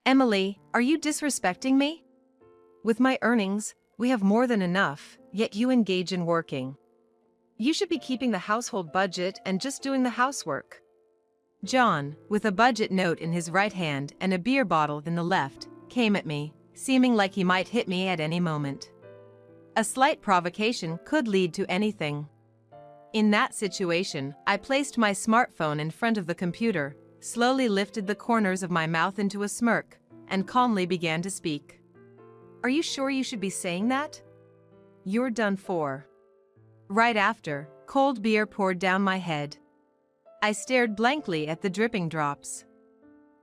Emily, are you disrespecting me? With my earnings, we have more than enough, yet you engage in working. You should be keeping the household budget and just doing the housework. John, with a budget note in his right hand and a beer bottle in the left, came at me, seeming like he might hit me at any moment. A slight provocation could lead to anything. In that situation, I placed my smartphone in front of the computer, slowly lifted the corners of my mouth into a smirk, and calmly began to speak. Are you sure you should be saying that? You're done for. Right after, cold beer poured down my head. I stared blankly at the dripping drops.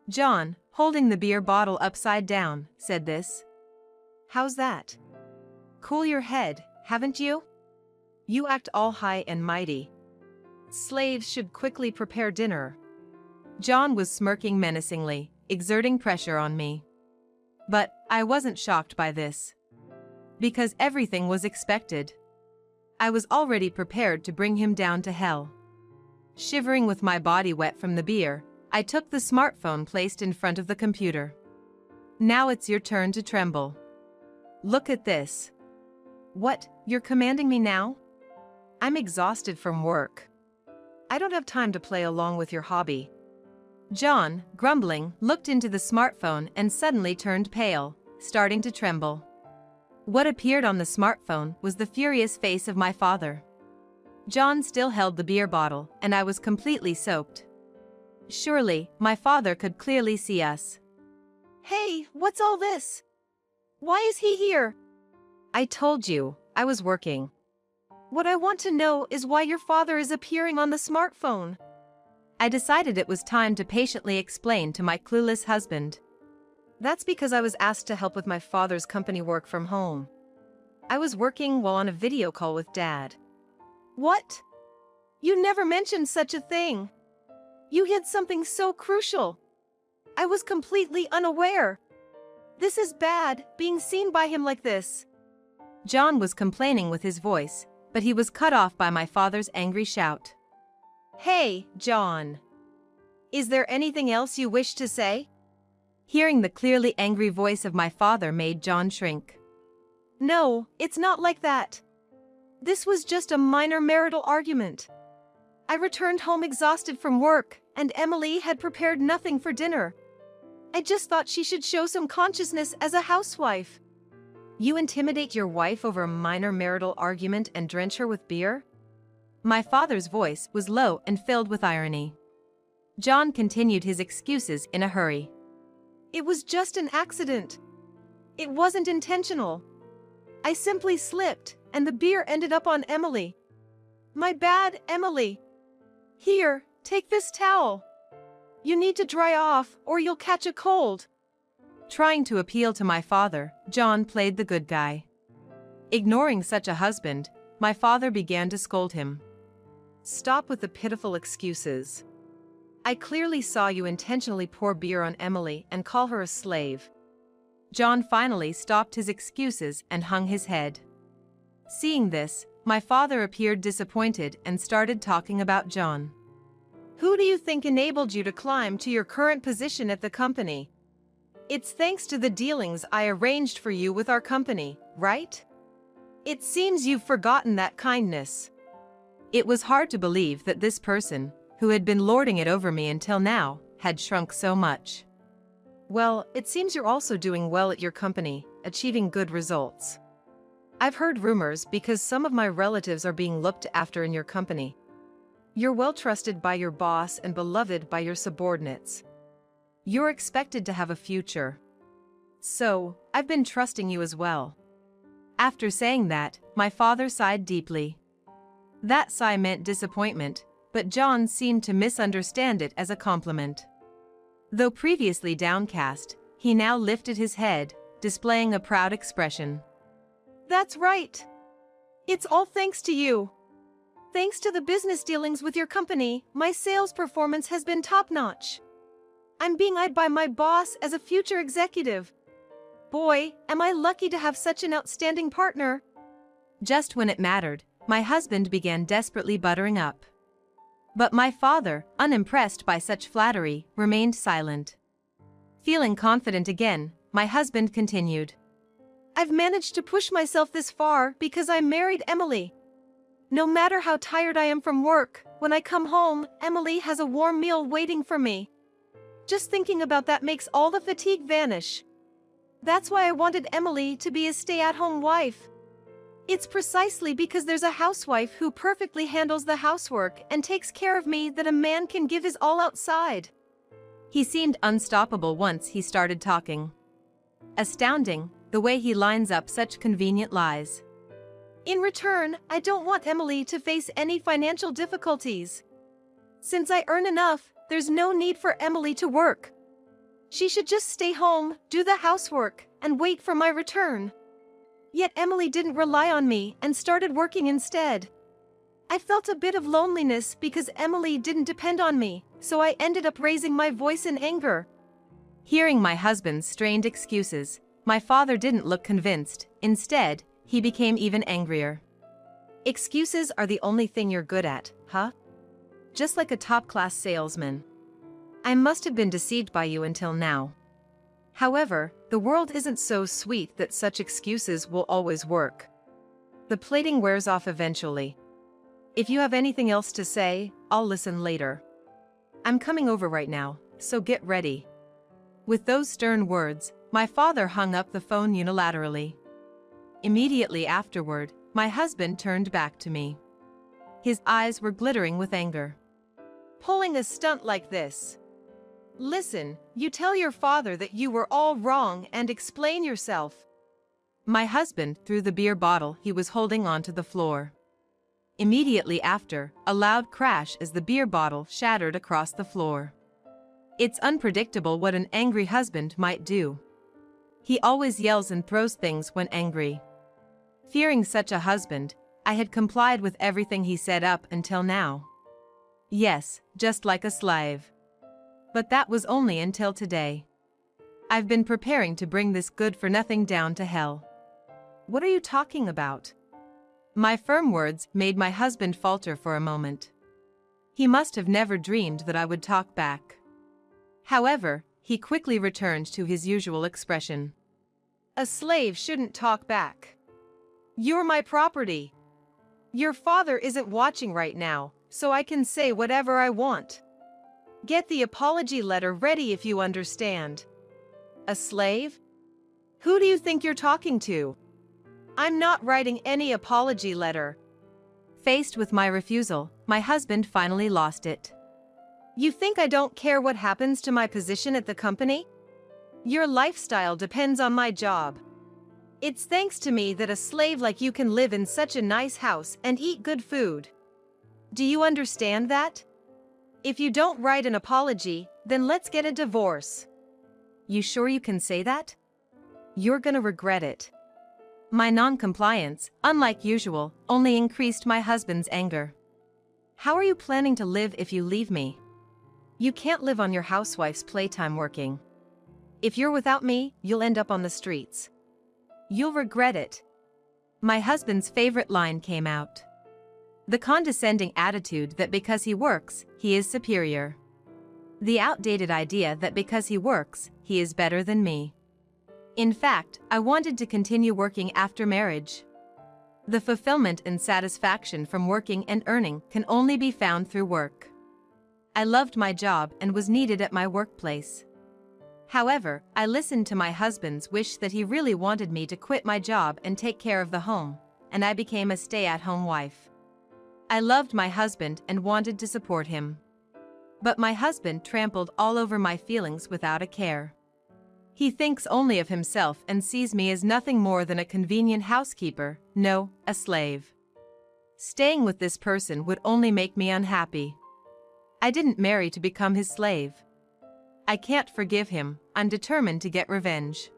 John, holding the beer bottle upside down, said this. How's that? Cool your head, haven't you? You act all high and mighty. Slaves should quickly prepare dinner. John was smirking menacingly, exerting pressure on me. But I wasn't shocked by this. Because everything was expected. I was already prepared to bring him down to hell. Shivering with my body wet from the beer, I took the smartphone placed in front of the computer. Now it's your turn to tremble. Look at this. What, you're commanding me now? I'm exhausted from work. I don't have time to play along with your hobby. John, grumbling, looked into the smartphone and suddenly turned pale, starting to tremble. What appeared on the smartphone was the furious face of my father. John still held the beer bottle, and I was completely soaked. Surely, my father could clearly see us. Hey, what's all this? Why is he here? I told you, I was working. What I want to know is why your father is appearing on the smartphone. I decided it was time to patiently explain to my clueless husband. That's because I was asked to help with my father's company work from home. I was working while on a video call with Dad. What? You never mentioned such a thing. You hid something so crucial. I was completely unaware. This is bad, being seen by him like this. John was complaining with his voice, but he was cut off by my father's angry shout. Hey, John. Is there anything else you wish to say? Hearing the clearly angry voice of my father made John shrink. No, it's not like that. This was just a minor marital argument. I returned home exhausted from work, and Emily had prepared nothing for dinner. I just thought she should show some consciousness as a housewife. You intimidate your wife over a minor marital argument and drench her with beer? My father's voice was low and filled with irony. John continued his excuses in a hurry. It was just an accident. It wasn't intentional. I simply slipped, and the beer ended up on Emily. My bad, Emily. Here, take this towel. You need to dry off, or you'll catch a cold. Trying to appeal to my father, John played the good guy. Ignoring such a husband, my father began to scold him. Stop with the pitiful excuses. I clearly saw you intentionally pour beer on Emily and call her a slave. John finally stopped his excuses and hung his head. Seeing this, my father appeared disappointed and started talking about John. Who do you think enabled you to climb to your current position at the company? It's thanks to the dealings I arranged for you with our company, right? It seems you've forgotten that kindness. It was hard to believe that this person, who had been lording it over me until now, had shrunk so much. Well, it seems you're also doing well at your company, achieving good results. I've heard rumors because some of my relatives are being looked after in your company. You're well trusted by your boss and beloved by your subordinates. You're expected to have a future. So, I've been trusting you as well. After saying that, my father sighed deeply. That sigh meant disappointment, but John seemed to misunderstand it as a compliment. Though previously downcast, he now lifted his head, displaying a proud expression. That's right. It's all thanks to you. Thanks to the business dealings with your company, my sales performance has been top-notch. I'm being eyed by my boss as a future executive. Boy, am I lucky to have such an outstanding partner. Just when it mattered, my husband began desperately buttering up. But my father, unimpressed by such flattery, remained silent. Feeling confident again, my husband continued. I've managed to push myself this far because I married Emily. No matter how tired I am from work, when I come home, Emily has a warm meal waiting for me. Just thinking about that makes all the fatigue vanish. That's why I wanted Emily to be a stay-at-home wife. It's precisely because there's a housewife who perfectly handles the housework and takes care of me that a man can give his all outside. He seemed unstoppable once he started talking. Astounding, the way he lines up such convenient lies. In return, I don't want Emily to face any financial difficulties. Since I earn enough, there's no need for Emily to work. She should just stay home, do the housework, and wait for my return. Yet Emily didn't rely on me and started working instead. I felt a bit of loneliness because Emily didn't depend on me, so I ended up raising my voice in anger. Hearing my husband's strained excuses, my father didn't look convinced. Instead, he became even angrier. Excuses are the only thing you're good at, huh? Just like a top-class salesman. I must have been deceived by you until now. However, the world isn't so sweet that such excuses will always work. The plating wears off eventually. If you have anything else to say, I'll listen later. I'm coming over right now, so get ready. With those stern words, my father hung up the phone unilaterally. Immediately afterward, my husband turned back to me. His eyes were glittering with anger. Pulling a stunt like this. Listen, you tell your father that you were all wrong and explain yourself. My husband threw the beer bottle he was holding onto the floor. Immediately after, a loud crash as the beer bottle shattered across the floor. It's unpredictable what an angry husband might do. He always yells and throws things when angry. Fearing such a husband, I had complied with everything he said up until now. Yes, just like a slave. But that was only until today. I've been preparing to bring this good-for-nothing down to hell. What are you talking about? My firm words made my husband falter for a moment. He must have never dreamed that I would talk back. However, he quickly returned to his usual expression. A slave shouldn't talk back. You're my property. Your father isn't watching right now, so I can say whatever I want. Get the apology letter ready if you understand. A slave? Who do you think you're talking to? I'm not writing any apology letter. Faced with my refusal, my husband finally lost it. You think I don't care what happens to my position at the company? Your lifestyle depends on my job. It's thanks to me that a slave like you can live in such a nice house and eat good food. Do you understand that? If you don't write an apology, then let's get a divorce. You sure you can say that? You're gonna regret it. My non-compliance, unlike usual, only increased my husband's anger. How are you planning to live if you leave me? You can't live on your housewife's playtime working. If you're without me, you'll end up on the streets. You'll regret it. My husband's favorite line came out. The condescending attitude that because he works, he is superior. The outdated idea that because he works, he is better than me. In fact, I wanted to continue working after marriage. The fulfillment and satisfaction from working and earning can only be found through work. I loved my job and was needed at my workplace. However, I listened to my husband's wish that he really wanted me to quit my job and take care of the home, and I became a stay-at-home wife. I loved my husband and wanted to support him. But my husband trampled all over my feelings without a care. He thinks only of himself and sees me as nothing more than a convenient housekeeper, no, a slave. Staying with this person would only make me unhappy. I didn't marry to become his slave. I can't forgive him, I'm determined to get revenge.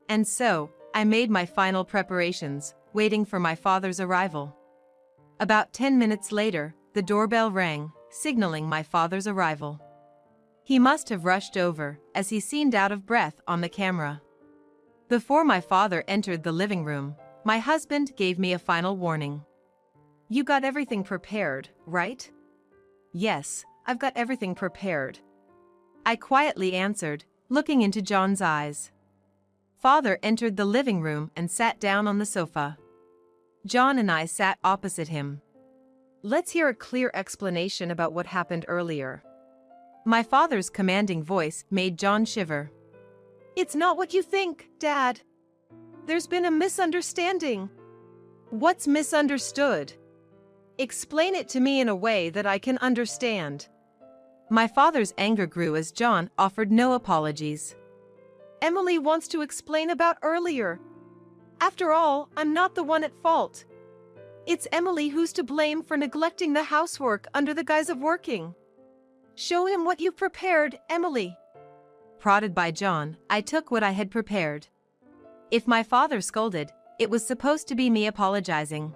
And so, I made my final preparations, waiting for my father's arrival. About 10 minutes later, the doorbell rang, signaling my father's arrival. He must have rushed over, as he seemed out of breath on the camera. Before my father entered the living room, my husband gave me a final warning. You got everything prepared, right? Yes, I've got everything prepared. I quietly answered, looking into John's eyes. Father entered the living room and sat down on the sofa. John and I sat opposite him. Let's hear a clear explanation about what happened earlier. My father's commanding voice made John shiver. It's not what you think, Dad. There's been a misunderstanding. What's misunderstood? Explain it to me in a way that I can understand. My father's anger grew as John offered no apologies. Emily wants to explain about earlier. After all, I'm not the one at fault. It's Emily who's to blame for neglecting the housework under the guise of working. Show him what you've prepared, Emily. Prodded by John, I took what I had prepared. If my father scolded, it was supposed to be me apologizing.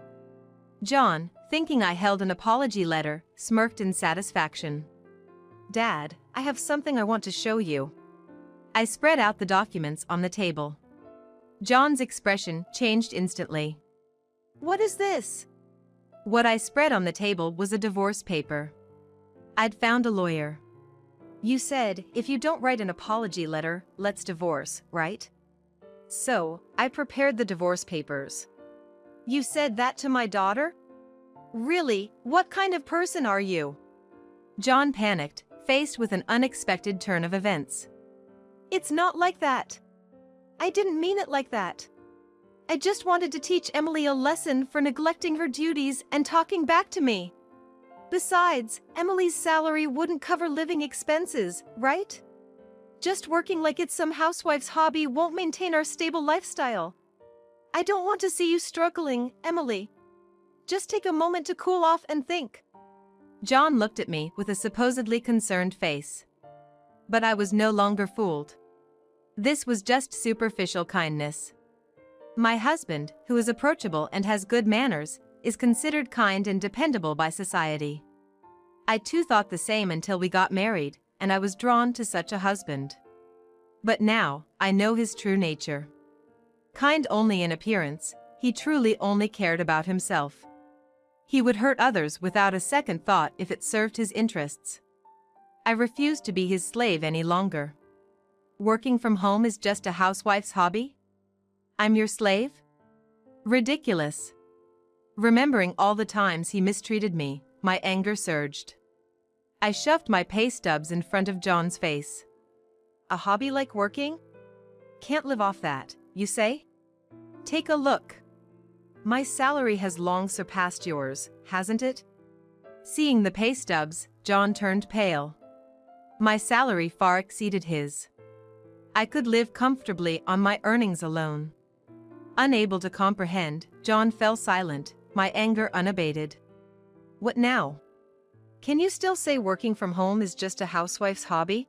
John, thinking I held an apology letter, smirked in satisfaction. Dad, I have something I want to show you. I spread out the documents on the table. John's expression changed instantly. What is this? What I spread on the table was a divorce paper. I'd found a lawyer. You said, if you don't write an apology letter, let's divorce, right? So, I prepared the divorce papers. You said that to my daughter? Really, what kind of person are you? John panicked, faced with an unexpected turn of events. It's not like that. I didn't mean it like that. I just wanted to teach Emily a lesson for neglecting her duties and talking back to me. Besides, Emily's salary wouldn't cover living expenses, right? Just working like it's some housewife's hobby won't maintain our stable lifestyle. I don't want to see you struggling, Emily. Just take a moment to cool off and think. John looked at me with a supposedly concerned face. But I was no longer fooled. This was just superficial kindness. My husband, who is approachable and has good manners, is considered kind and dependable by society. I too thought the same until we got married, and I was drawn to such a husband. But now, I know his true nature. Kind only in appearance, he truly only cared about himself. He would hurt others without a second thought if it served his interests. I refused to be his slave any longer. Working from home is just a housewife's hobby? I'm your slave? Ridiculous. Remembering all the times he mistreated me, my anger surged. I shoved my pay stubs in front of John's face. A hobby like working? Can't live off that, you say? Take a look. My salary has long surpassed yours, hasn't it? Seeing the pay stubs, John turned pale. My salary far exceeded his. I could live comfortably on my earnings alone. Unable to comprehend, John fell silent, my anger unabated. What now? Can you still say working from home is just a housewife's hobby?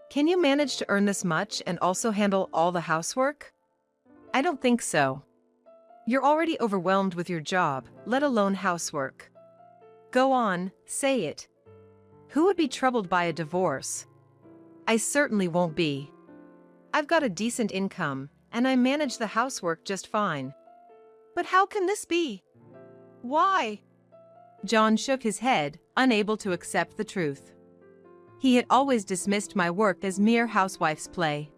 Can you manage to earn this much and also handle all the housework? I don't think so. You're already overwhelmed with your job, let alone housework. Go on, say it. Who would be troubled by a divorce? I certainly won't be. I've got a decent income, and I manage the housework just fine. But how can this be? Why? John shook his head, unable to accept the truth. He had always dismissed my work as mere housewife's play.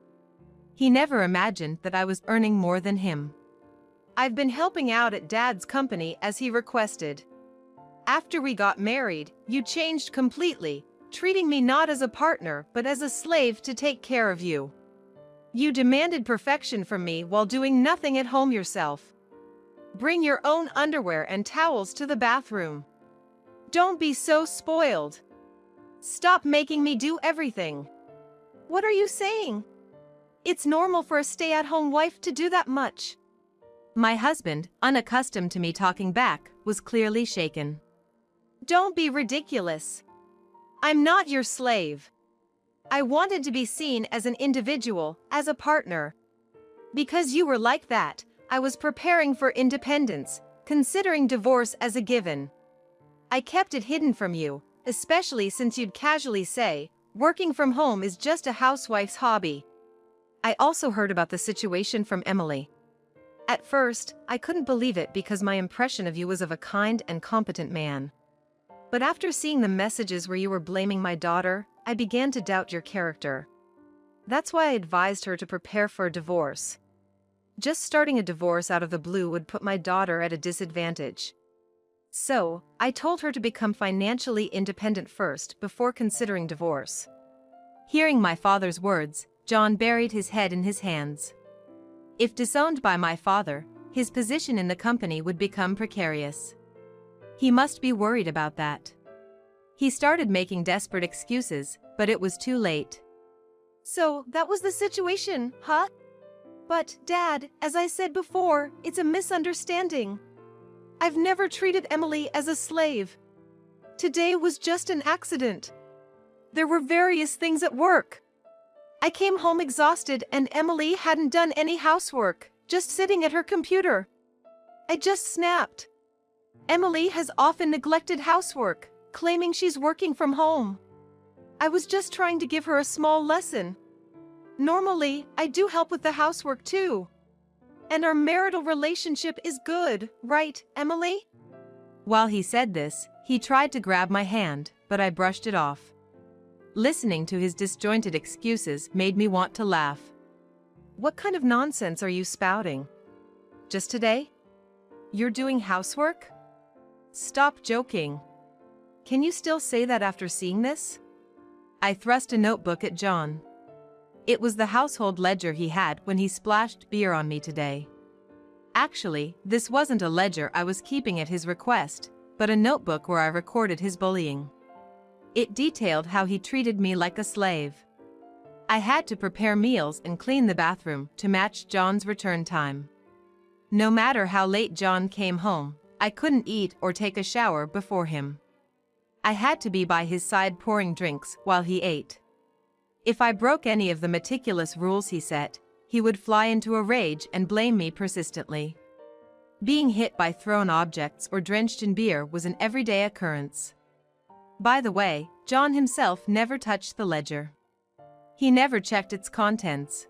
He never imagined that I was earning more than him. I've been helping out at Dad's company as he requested. After we got married, you changed completely, treating me not as a partner but as a slave to take care of you. You demanded perfection from me while doing nothing at home yourself. Bring your own underwear and towels to the bathroom. Don't be so spoiled. Stop making me do everything. What are you saying? It's normal for a stay-at-home wife to do that much. My husband, unaccustomed to me talking back, was clearly shaken. Don't be ridiculous. I'm not your slave. I wanted to be seen as an individual, as a partner. Because you were like that, I was preparing for independence, considering divorce as a given. I kept it hidden from you, especially since you'd casually say, working from home is just a housewife's hobby. I also heard about the situation from Emily. At first, I couldn't believe it because my impression of you was of a kind and competent man. But after seeing the messages where you were blaming my daughter, I began to doubt your character. That's why I advised her to prepare for a divorce. Just starting a divorce out of the blue would put my daughter at a disadvantage. So, I told her to become financially independent first before considering divorce. Hearing my father's words, John buried his head in his hands. If disowned by my father, his position in the company would become precarious. He must be worried about that. He started making desperate excuses, but it was too late. So, that was the situation, huh? But, Dad, as I said before, it's a misunderstanding. I've never treated Emily as a slave. Today was just an accident. There were various things at work. I came home exhausted and Emily hadn't done any housework, just sitting at her computer. I just snapped. Emily has often neglected housework, claiming she's working from home. I was just trying to give her a small lesson. Normally, I do help with the housework too. And our marital relationship is good, right, Emily? While he said this, he tried to grab my hand, but I brushed it off. Listening to his disjointed excuses made me want to laugh. What kind of nonsense are you spouting? Just today? You're doing housework? Stop joking. Can you still say that after seeing this? I thrust a notebook at John. It was the household ledger he had when he splashed beer on me today. Actually, this wasn't a ledger I was keeping at his request, but a notebook where I recorded his bullying. It detailed how he treated me like a slave. I had to prepare meals and clean the bathroom to match John's return time. No matter how late John came home, I couldn't eat or take a shower before him. I had to be by his side pouring drinks while he ate. If I broke any of the meticulous rules he set, he would fly into a rage and blame me persistently. Being hit by thrown objects or drenched in beer was an everyday occurrence. By the way, John himself never touched the ledger. He never checked its contents.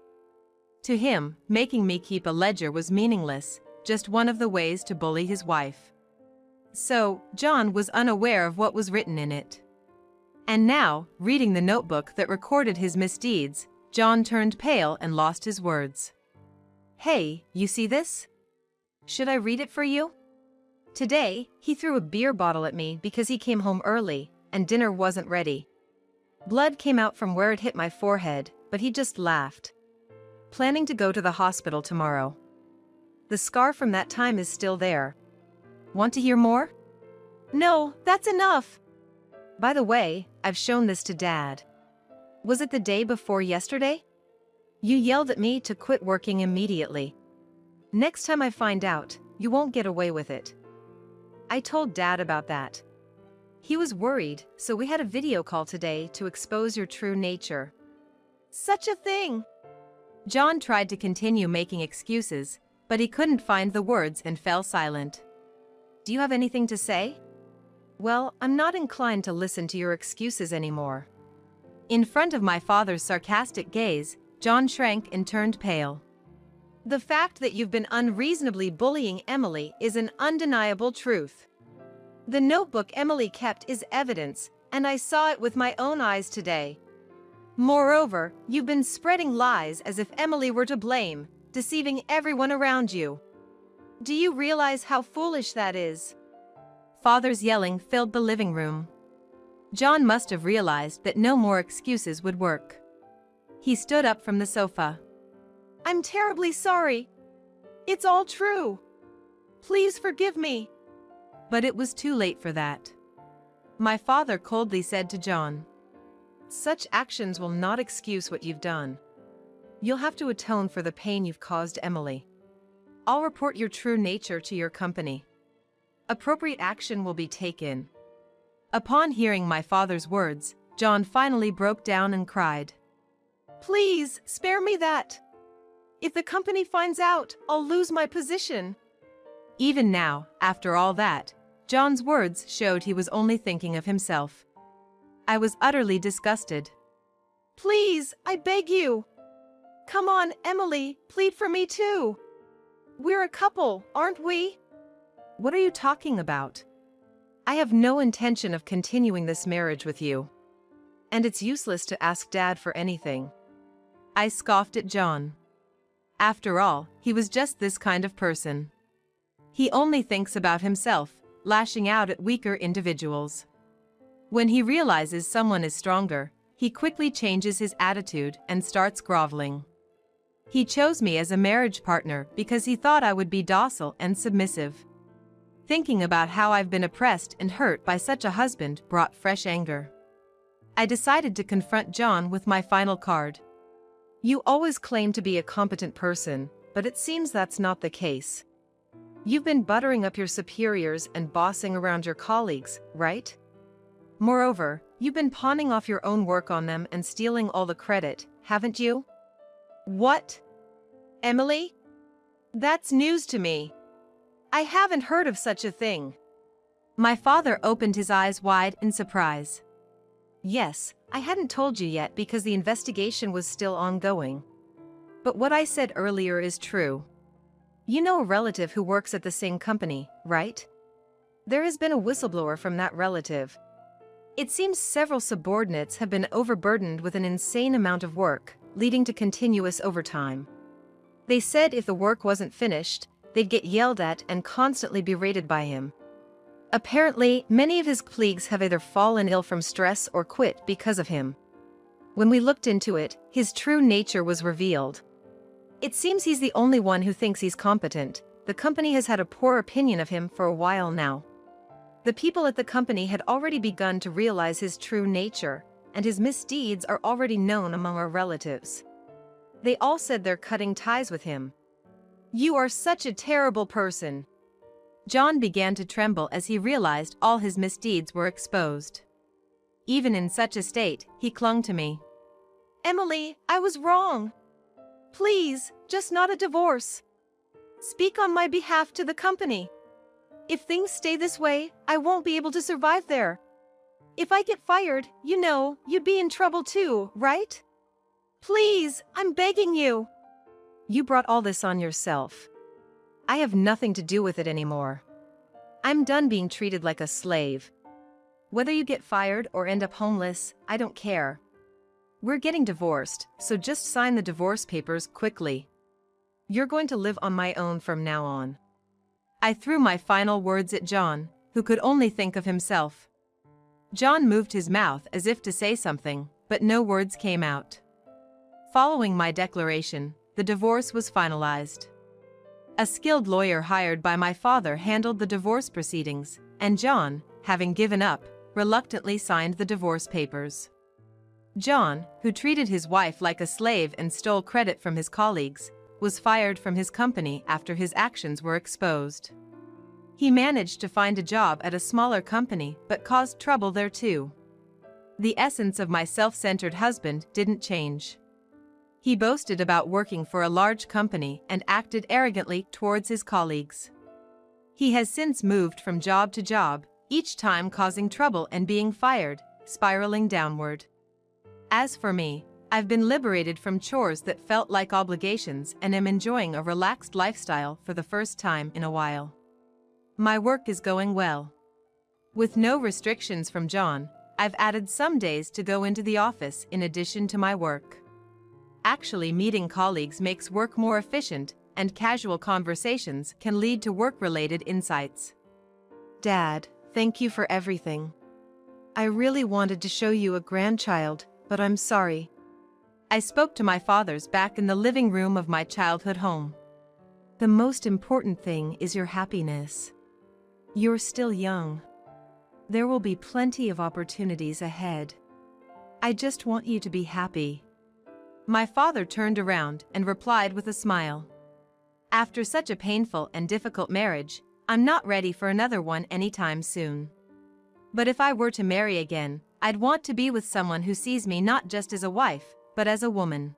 To him, making me keep a ledger was meaningless, just one of the ways to bully his wife. So, John was unaware of what was written in it. And now, reading the notebook that recorded his misdeeds, John turned pale and lost his words. Hey, you see this? Should I read it for you? Today, he threw a beer bottle at me because he came home early, and dinner wasn't ready. Blood came out from where it hit my forehead, but he just laughed. Planning to go to the hospital tomorrow. The scar from that time is still there. Want to hear more? No, that's enough. By the way, I've shown this to Dad. Was it the day before yesterday? You yelled at me to quit working immediately. Next time I find out, you won't get away with it. I told Dad about that. He was worried, so we had a video call today to expose your true nature. Such a thing! John tried to continue making excuses, but he couldn't find the words and fell silent. Do you have anything to say? Well, I'm not inclined to listen to your excuses anymore. In front of my father's sarcastic gaze, John shrank and turned pale. The fact that you've been unreasonably bullying Emily is an undeniable truth. The notebook Emily kept is evidence, and I saw it with my own eyes today. Moreover, you've been spreading lies as if Emily were to blame, deceiving everyone around you. Do you realize how foolish that is? Father's yelling filled the living room. John must have realized that no more excuses would work. He stood up from the sofa. I'm terribly sorry. It's all true. Please forgive me. But it was too late for that. My father coldly said to John, such actions will not excuse what you've done. You'll have to atone for the pain you've caused Emily. I'll report your true nature to your company. Appropriate action will be taken. Upon hearing my father's words, John finally broke down and cried. Please, spare me that. If the company finds out, I'll lose my position. Even now, after all that, John's words showed he was only thinking of himself. I was utterly disgusted. Please, I beg you. Come on, Emily, plead for me too. We're a couple, aren't we? What are you talking about? I have no intention of continuing this marriage with you. And it's useless to ask Dad for anything. I scoffed at John. After all, he was just this kind of person. He only thinks about himself, lashing out at weaker individuals. When he realizes someone is stronger, he quickly changes his attitude and starts groveling. He chose me as a marriage partner because he thought I would be docile and submissive. Thinking about how I've been oppressed and hurt by such a husband brought fresh anger. I decided to confront John with my final card. You always claim to be a competent person, but it seems that's not the case. You've been buttering up your superiors and bossing around your colleagues, right? Moreover, you've been pawning off your own work on them and stealing all the credit, haven't you? What? Emily? That's news to me. I haven't heard of such a thing. My father opened his eyes wide in surprise. Yes, I hadn't told you yet because the investigation was still ongoing. But what I said earlier is true. You know a relative who works at the same company, right? There has been a whistleblower from that relative. It seems several subordinates have been overburdened with an insane amount of work, leading to continuous overtime. They said if the work wasn't finished, they'd get yelled at and constantly berated by him. Apparently, many of his colleagues have either fallen ill from stress or quit because of him. When we looked into it, his true nature was revealed. It seems he's the only one who thinks he's competent. The company has had a poor opinion of him for a while now. The people at the company had already begun to realize his true nature, and his misdeeds are already known among our relatives. They all said they're cutting ties with him. You are such a terrible person. John began to tremble as he realized all his misdeeds were exposed. Even in such a state, he clung to me. Emily, I was wrong. Please, just not a divorce. Speak on my behalf to the company. If things stay this way, I won't be able to survive there. If I get fired, you know, you'd be in trouble too, right? Please, I'm begging you. You brought all this on yourself. I have nothing to do with it anymore. I'm done being treated like a slave. Whether you get fired or end up homeless, I don't care. We're getting divorced, so just sign the divorce papers quickly. You're going to live on my own from now on. I threw my final words at John, who could only think of himself. John moved his mouth as if to say something, but no words came out. Following my declaration, the divorce was finalized. A skilled lawyer hired by my father handled the divorce proceedings, and John, having given up, reluctantly signed the divorce papers. John, who treated his wife like a slave and stole credit from his colleagues, was fired from his company after his actions were exposed. He managed to find a job at a smaller company but caused trouble there too. The essence of my self-centered husband didn't change. He boasted about working for a large company and acted arrogantly towards his colleagues. He has since moved from job to job, each time causing trouble and being fired, spiraling downward. As for me, I've been liberated from chores that felt like obligations and am enjoying a relaxed lifestyle for the first time in a while. My work is going well. With no restrictions from John, I've added some days to go into the office in addition to my work. Actually, meeting colleagues makes work more efficient, and casual conversations can lead to work-related insights. Dad, thank you for everything. I really wanted to show you a grandchild, but I'm sorry. I spoke to my father's back in the living room of my childhood home. The most important thing is your happiness. You're still young. There will be plenty of opportunities ahead. I just want you to be happy. My father turned around and replied with a smile. After such a painful and difficult marriage, I'm not ready for another one anytime soon. But if I were to marry again, I'd want to be with someone who sees me not just as a wife, but as a woman.